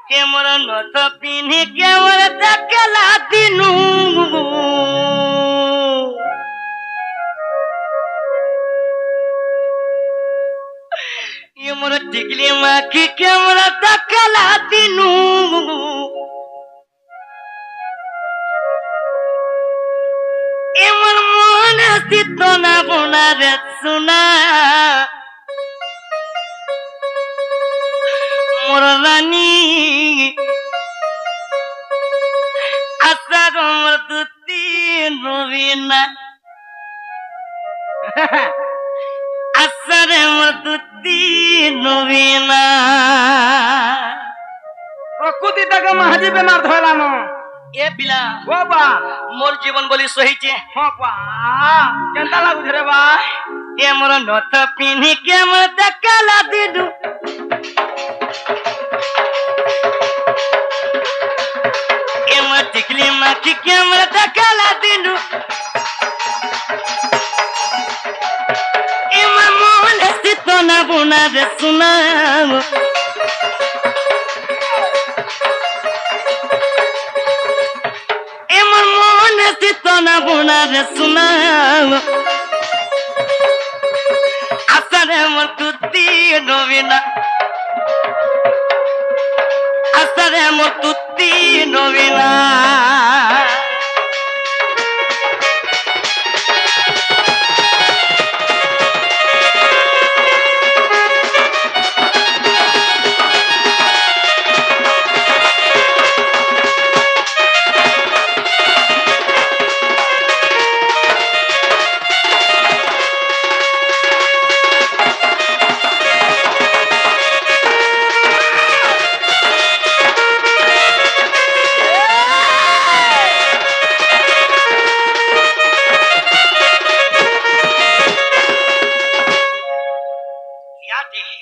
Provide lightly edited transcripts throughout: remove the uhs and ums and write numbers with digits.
কেমন নত পিনি কেমন দেখলা দিনু মোর টিকলি মাখি কেমন দেখলা দিনু এমন মনে স্থিত না বোনার শোনা মোর রানী আশার মোর দুতি নবীনা আশার মোর দুতি নবীনা প্রকৃতি তাকে মাহাজি বেমার ধরানো এ পিলা বাবা মোর জীবন বলি সহিছে হ্যাঁ বা কেনতা লাগুছে রে বা এ মোর নথ পিনি কেমন দেখলা দিদু এ মোর টিকলি মাখি কেমন দেখলা দিদু এ মোর মন স্থিত না বোনা রে শোনা এমন মন স্থিত না বোনা রে শোনা আসারে মোর তুতি নবীনা আসারে মোর তুতি নবীনা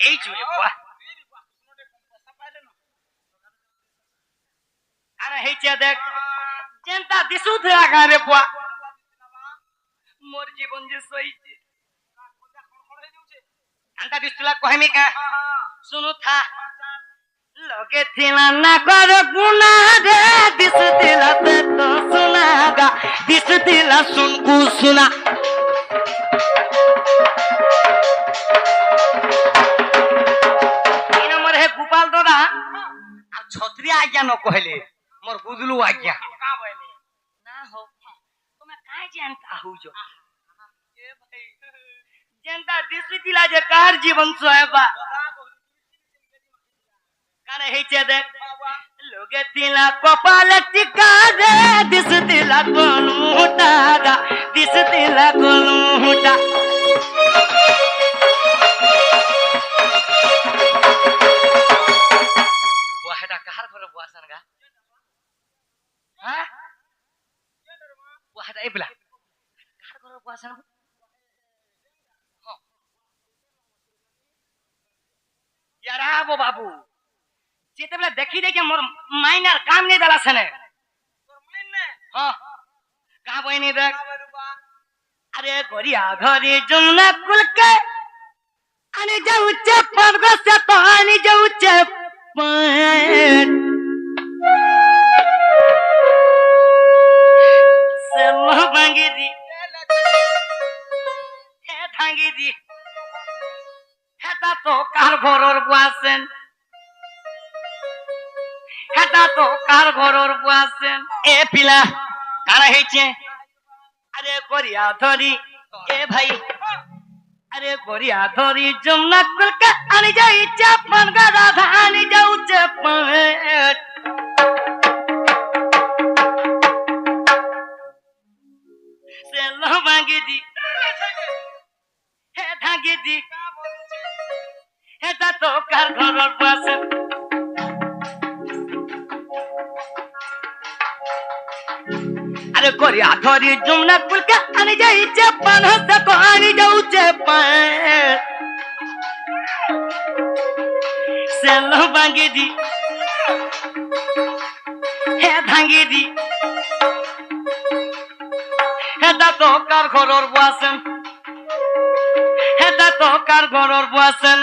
এই চুরে বাহ আরে হেইছে দেখ চিন্তা দিছু থা গারে বাহ মোর জীবন যে সইছে আন্তা দিছলা কহেমি কা শুনু থা লগে থিলা না কর গুনা রে দিছ দিলা তে তো সুনা গা দিছ দিলা শুনকু সুনা গোপাল দাদা আর ছত্রিয়া আজ্ঞা ন কহলে মোর বুঝলু আজ্ঞা না হো তুমি কাই জানতা হুজ এ ভাই জানতা দিছি দিলা যে কার জীবন সহেবা কারে হেইছে দেখ লোকে দিলা কপাল টিকা রে দিছ দিলা কোন মুটা গা দিছ দিলা কোন মুটা এটা কার ঘরে বসান গা হ্যাঁ ওহাটা এবলা কার ঘরে বসান ইয়ারা বাবু যেতেবেলা দেখি দেখি মোর মাইনার কাম নেই দালা সেনে তোর মাইন হ্যাঁ কা বইনি দেখ আরে গরিয়া ঘরে জমনা কুলকে আনি যাউছে পরগছে তো আনি যাউছে সেলো ভাঙ্গি দি হে ভাঙ্গি দি হেটা তো কার ঘরর বুয়াছেন হেটা তো কার ঘরর বুয়াছেন এ পিলা কারা হইছে আরে করিয়া ধরি এ ভাই আরে গরিয়া ধরি জমনা কুলকা আনি যাই চাপন গাদা ধানি যাউছে পেট সেলো ভাঙ্গি দি হে ভাঙ্গি দি হেটা তো কার ঘরর বুয়াছেন আরে গরিয়া ধরি জমনা কুলকা আনি যাই চাপন হাতে তো আনি যাউছে পেট সেলো ভাঙ্গি দি হে ভাঙ্গি দি হেটা তো কার ঘরর বুয়াছেন হেটা তো কার ঘরর বুয়াছেন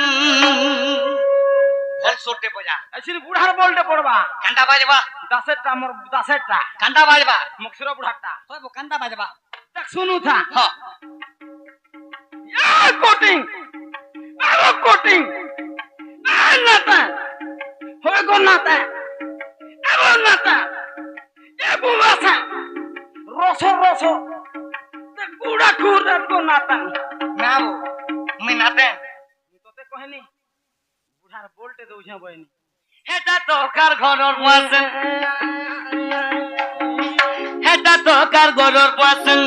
ভাল সোটে বজা এসিনি বুড়ার বলতে পড়বা কান্ডা বাজবা দাসেরটা মোর দাসেরটা কান্ডা বাজবা মুখসুরা বুড়ারটা হইব কান্ডা বাজবা দেখ শুনু থা হ কোটিং আরো কোটিং নাতা হয়ে গো নাতা আরো নাতা এ বুবাসা রস রস গুড়া ঠুরা গো নাতা নাও মুই নাতে তোতে কহেনি বুড়ার বলতে দউছা বইনি হেটা তো কার ঘরর পাশন হেটা তো কার ঘরর পাশন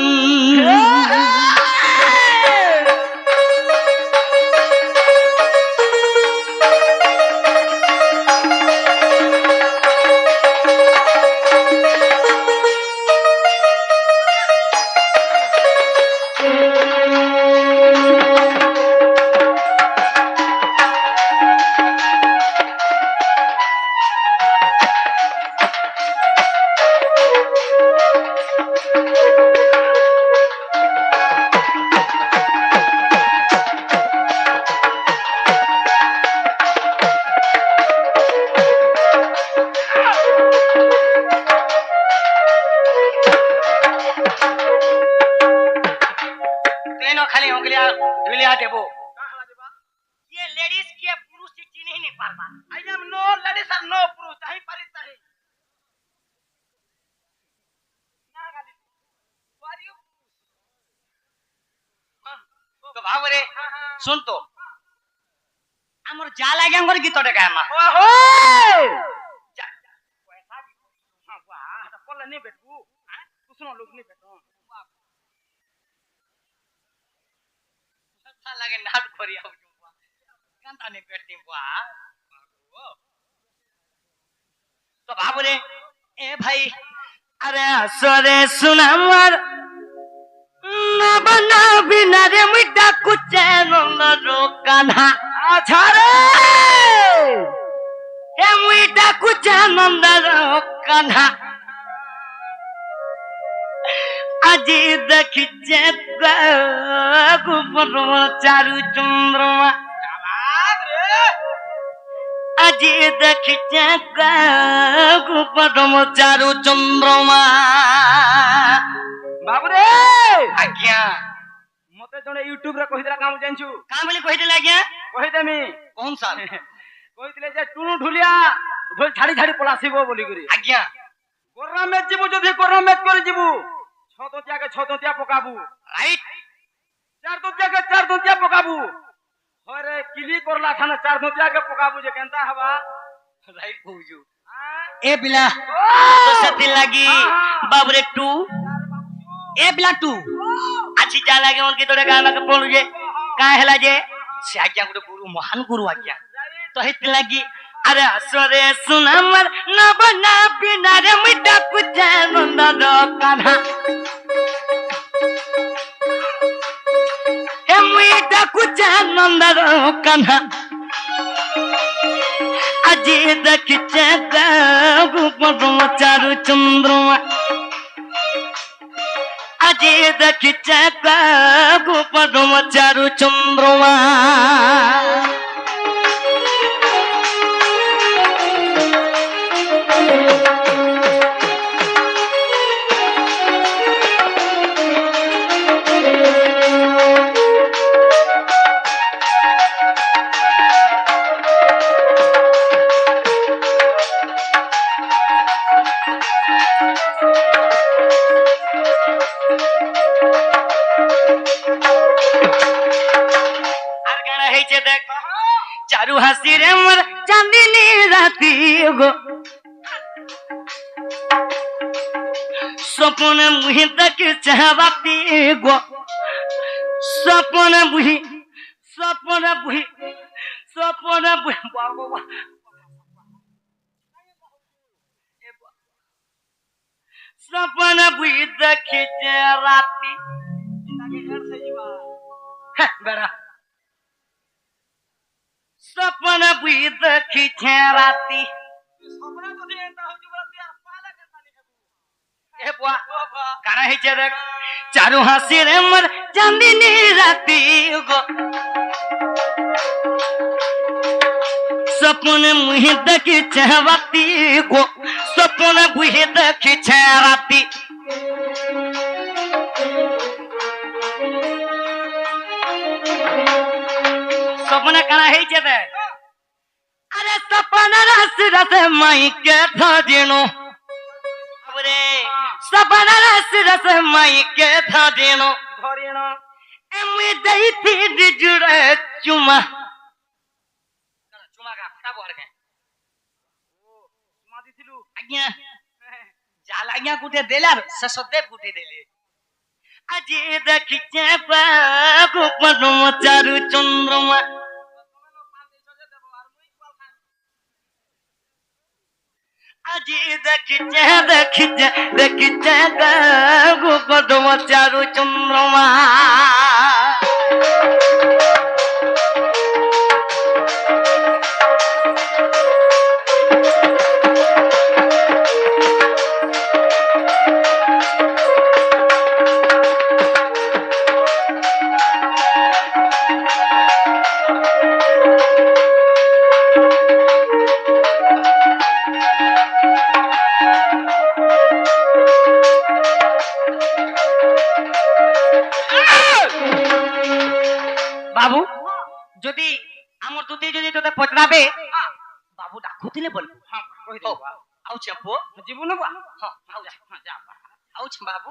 तेनो खाली होगलिया ढुलिया देबो ये लेडीज के पुरुष से चिन्ह ही नहीं पारबा I am no ladies and no puruष তাহি পারি তাহি না গালি পারিও तो भाव रे सुन तो हमर जा लागे हमर गीत टे गाय मा ओहो पैसा भी हां वाह तो पल्ला नहीं बेटू कुछ लोग नहीं बेटो अच्छा लगे नाट करिया कांता ने बेटी बा तो भाव रे ए भाई अरे सरे सुनामर ना बना बिना रे मिटा कुछ न रोकना अच्छा रे ए मिटा कुछ न रोकना আজি দেখিছে গোপর চারু চন্দ্রমা আজি দেখিছে গোপর চারু চন্দ্রমা বাবু রে আজ্ঞা মতে জনে ইউটিউব রে কহিদলা কাম জানছু কাম বলি কইতে আজ্ঞা কহিদেমি কোন সাল কইতিলে যে টুনু ঢুলিয়া ঢোল ছাড়ি ছাড়ি পলাসিব বলি করি আজ্ঞা করনা ম্যাচ জিবু যদি করনা ম্যাচ করে জিবু ছদতিয়া পকাবু রাইট চার দতিয়া পকাবু হরে কিলি করলা খানে চার দতিয়া के পকাবু যে কেনতা হবা রাইট বুঝু এ বিলা তো সতি লাগি বাবরে টু এ বিলা টু আজি যা লাগে ওর কি তোরে গানা কে পড়ু যে কা হেলা যে সে আজ্ঞা গুটো গুরু মহান গুরু আজ্ঞা তো হেতি লাগি अरे असरे सुनमर न बना बिना रे मिटा कुछ नंद दो कान्हा हे मिटा कुछ नंद दो कान्हा अजी दखिचे गोपरम चारु चंद्रमा अजी दखिचे गोपरम चारु चंद्रमा चारू हसी रे मोर चांदनी राती गो सपन मुहि तक चाहती गो सपन बुही बाबा सपन बुही देखी राती बेड़ा सपन बुई देखी राती সপনা যদি এন্তা হইছে বলতি আর পালা কেনতা নি ए बुआ काना है देख चारू हसी रे मर चांदनी राती गो सपने मुहे देखिछे राती गो सपने मुहे देखिछे राती सपने काना हेइछे दे अरे सपना रस रस माई के धरिनो रे सपना रस रस माई के धरिनो ধরিন एमि देइथि जुड़े चुमा चुमा का फटाबो आर के চুমা দিছিলু आज्ञा जाल आज्ञा गुटे देलार ससदेव गुटे देले আজি দেখিছে বাগু পদ্ম চারু চন্দ্রমা আজি দেখিছে বাগু পদ্ম চারু চন্দ্রমা বাবু যদি আমার দুটি যদি তোতে পচরাবে বাবু ডাকু দিলে বলবো হ্যাঁ কই দেব আউছে আপু জীবন বা হ্যাঁ আউছে যা আউছে বাবু